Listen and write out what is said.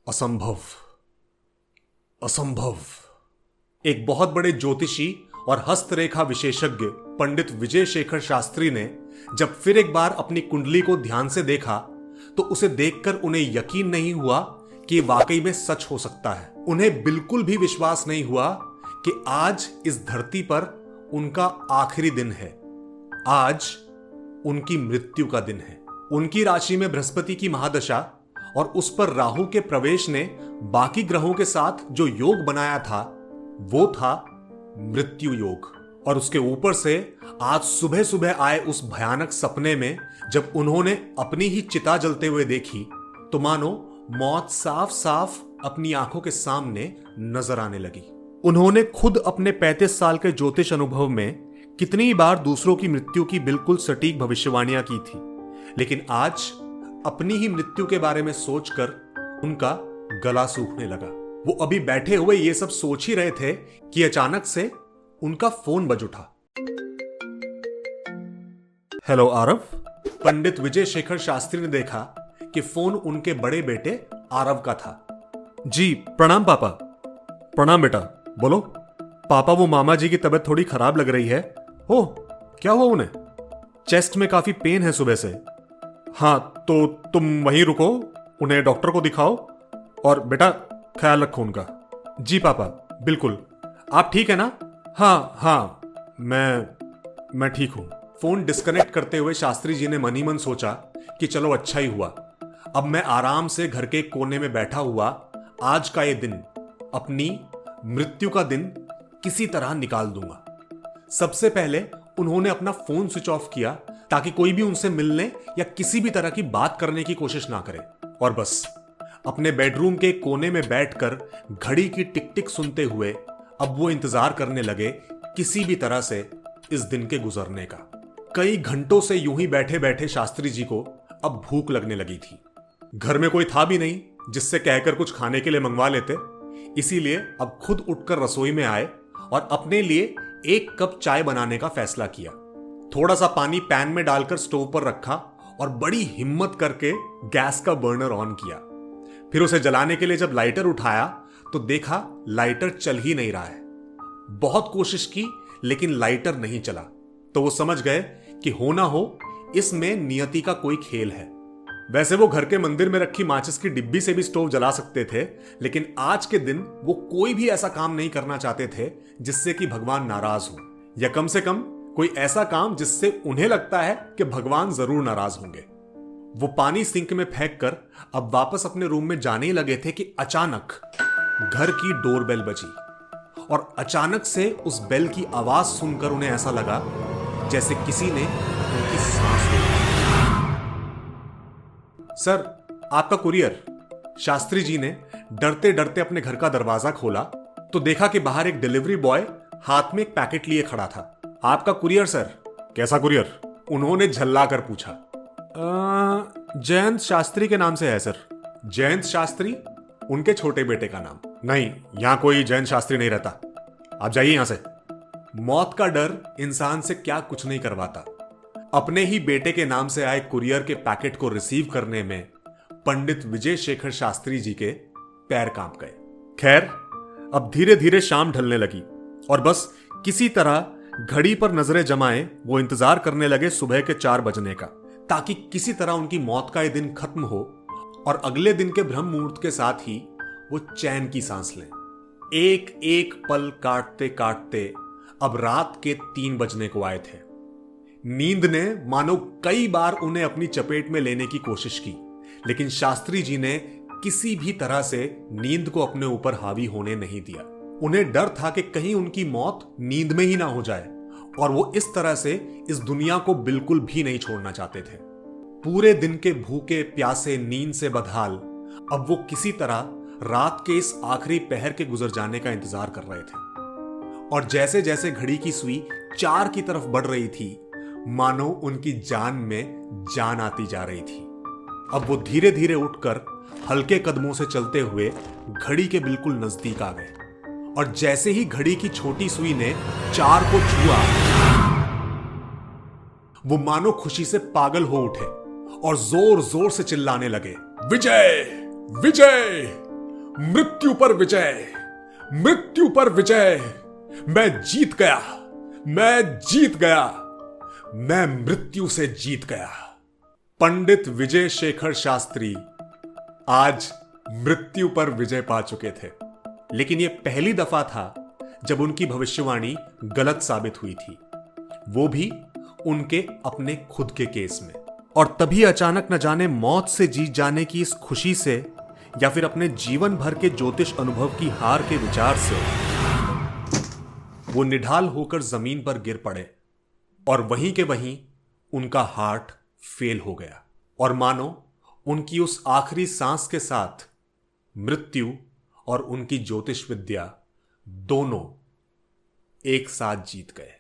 असंभव, असंभव। एक बहुत बड़े ज्योतिषी और हस्तरेखा विशेषज्ञ पंडित विजय शेखर शास्त्री ने जब फिर एक बार अपनी कुंडली को ध्यान से देखा तो उसे देखकर उन्हें यकीन नहीं हुआ कि वाकई में सच हो सकता है। उन्हें बिल्कुल भी विश्वास नहीं हुआ कि आज इस धरती पर उनका आखिरी दिन है। आज उनकी मृत्यु का दिन है। उनकी राशि में बृहस्पति की महादशा और उस पर राहु के प्रवेश ने बाकी ग्रहों के साथ जो योग बनाया था वो था मृत्यु योग। और उसके ऊपर से आज सुबह सुबह आए उस भयानक सपने में जब उन्होंने अपनी ही चिता जलते हुए देखी तो मानो मौत साफ साफ अपनी आंखों के सामने नजर आने लगी। उन्होंने खुद अपने 35 साल के ज्योतिष अनुभव में कितनी बार दूसरों की मृत्यु की बिल्कुल सटीक भविष्यवाणियां की थी, लेकिन आज अपनी ही मृत्यु के बारे में सोचकर उनका गला सूखने लगा। वो अभी बैठे हुए ये सब सोच ही रहे थे कि अचानक से उनका फोन बज उठा। हेलो आरव। पंडित विजय शेखर शास्त्री ने देखा कि फोन उनके बड़े बेटे आरव का था। जी प्रणाम पापा। प्रणाम बेटा, बोलो। पापा वो मामा जी की तबीयत थोड़ी खराब लग रही है। ओह, क्या हुआ उन्हें? चेस्ट में काफी पेन है सुबह से। हाँ तो तुम वहीं रुको, उन्हें डॉक्टर को दिखाओ और बेटा ख्याल रखो उनका। जी पापा बिल्कुल। आप ठीक है ना? हाँ मैं ठीक हूं। फोन डिस्कनेक्ट करते हुए शास्त्री जी ने मन ही मन सोचा कि चलो अच्छा ही हुआ, अब मैं आराम से घर के कोने में बैठा हुआ आज का ये दिन, अपनी मृत्यु का दिन किसी तरह निकाल दूंगा। सबसे पहले उन्होंने अपना फोन स्विच ऑफ किया ताकि कोई भी उनसे मिलने या किसी भी तरह की बात करने की कोशिश ना करे, और बस अपने बेडरूम के कोने में बैठकर घड़ी की टिक टिक सुनते हुए अब वो इंतजार करने लगे किसी भी तरह से इस दिन के गुजरने का। कई घंटों से यूं ही बैठे बैठे शास्त्री जी को अब भूख लगने लगी थी। घर में कोई था भी नहीं जिससे कहकर कुछ खाने के लिए मंगवा लेते, इसीलिए अब खुद उठकर रसोई में आए और अपने लिए 1 कप चाय बनाने का फैसला किया। थोड़ा सा पानी पैन में डालकर स्टोव पर रखा और बड़ी हिम्मत करके गैस का बर्नर ऑन किया। फिर उसे जलाने के लिए जब लाइटर उठाया तो देखा लाइटर चल ही नहीं रहा है। बहुत कोशिश की लेकिन लाइटर नहीं चला, तो वो समझ गए कि हो ना हो इसमें नियति का कोई खेल है। वैसे वो घर के मंदिर में रखी माचिस की डिब्बी से भी स्टोव जला सकते थे, लेकिन आज के दिन वो कोई भी ऐसा काम नहीं करना चाहते थे जिससे कि भगवान नाराज हो, या कम से कम कोई ऐसा काम जिससे उन्हें लगता है कि भगवान जरूर नाराज होंगे। वो पानी सिंक में फेंक कर अब वापस अपने रूम में जाने ही लगे थे कि अचानक घर की डोरबेल बजी, और अचानक से उस बेल की आवाज सुनकर उन्हें ऐसा लगा जैसे किसी ने उनकी सांस रोकी। सर, आपका कुरियर। शास्त्री जी ने डरते डरते अपने घर का दरवाजा खोला तो देखा कि बाहर एक डिलीवरी बॉय हाथ में एक पैकेट लिए खड़ा था। आपका कुरियर सर। कैसा कुरियर? उन्होंने झल्ला कर पूछा। जयंत शास्त्री के नाम से है सर। जयंत शास्त्री? उनके छोटे बेटे का नाम? नहीं, यहां कोई जयंत शास्त्री नहीं रहता, आप जाइए यहां से। मौत का डर इंसान से क्या कुछ नहीं करवाता। अपने ही बेटे के नाम से आए कुरियर के पैकेट को रिसीव करने में पंडित विजय शेखर शास्त्री जी के पैर कांप गए। खैर, अब धीरे धीरे शाम ढलने लगी और बस किसी तरह घड़ी पर नजरें जमाए वो इंतजार करने लगे सुबह के 4 बजने का, ताकि किसी तरह उनकी मौत का ये दिन खत्म हो और अगले दिन के ब्रह्म मुहूर्त के साथ ही वो चैन की सांस लें। एक एक पल काटते काटते अब रात के 3 बजने को आए थे। नींद ने मानो कई बार उन्हें अपनी चपेट में लेने की कोशिश की, लेकिन शास्त्री जी ने किसी भी तरह से नींद को अपने ऊपर हावी होने नहीं दिया। उन्हें डर था कि कहीं उनकी मौत नींद में ही ना हो जाए, और वो इस तरह से इस दुनिया को बिल्कुल भी नहीं छोड़ना चाहते थे। पूरे दिन के भूखे प्यासे नींद से बदहाल अब वो किसी तरह रात के इस आखिरी पहर के गुजर जाने का इंतजार कर रहे थे। और जैसे जैसे घड़ी की सुई 4 की तरफ बढ़ रही थी, मानो उनकी जान में जान आती जा रही थी। अब वो धीरे धीरे उठकर हल्के कदमों से चलते हुए घड़ी के बिल्कुल नजदीक आ गए, और जैसे ही घड़ी की छोटी सुई ने 4 को छुआ, वो मानो खुशी से पागल हो उठे और जोर जोर से चिल्लाने लगे, विजय विजय मृत्यु पर विजय, मृत्यु पर विजय। मैं जीत गया, मैं जीत गया, मैं मृत्यु से जीत गया। पंडित विजय शेखर शास्त्री आज मृत्यु पर विजय पा चुके थे, लेकिन यह पहली दफा था जब उनकी भविष्यवाणी गलत साबित हुई थी, वो भी उनके अपने खुद के केस में। और तभी अचानक न जाने मौत से जीत जाने की इस खुशी से या फिर अपने जीवन भर के ज्योतिष अनुभव की हार के विचार से वो निढाल होकर जमीन पर गिर पड़े और वहीं के वहीं उनका हार्ट फेल हो गया और मानो उनकी उस आखिरी सांस के साथ मृत्यु और उनकी ज्योतिष विद्या दोनों एक साथ जीत गए।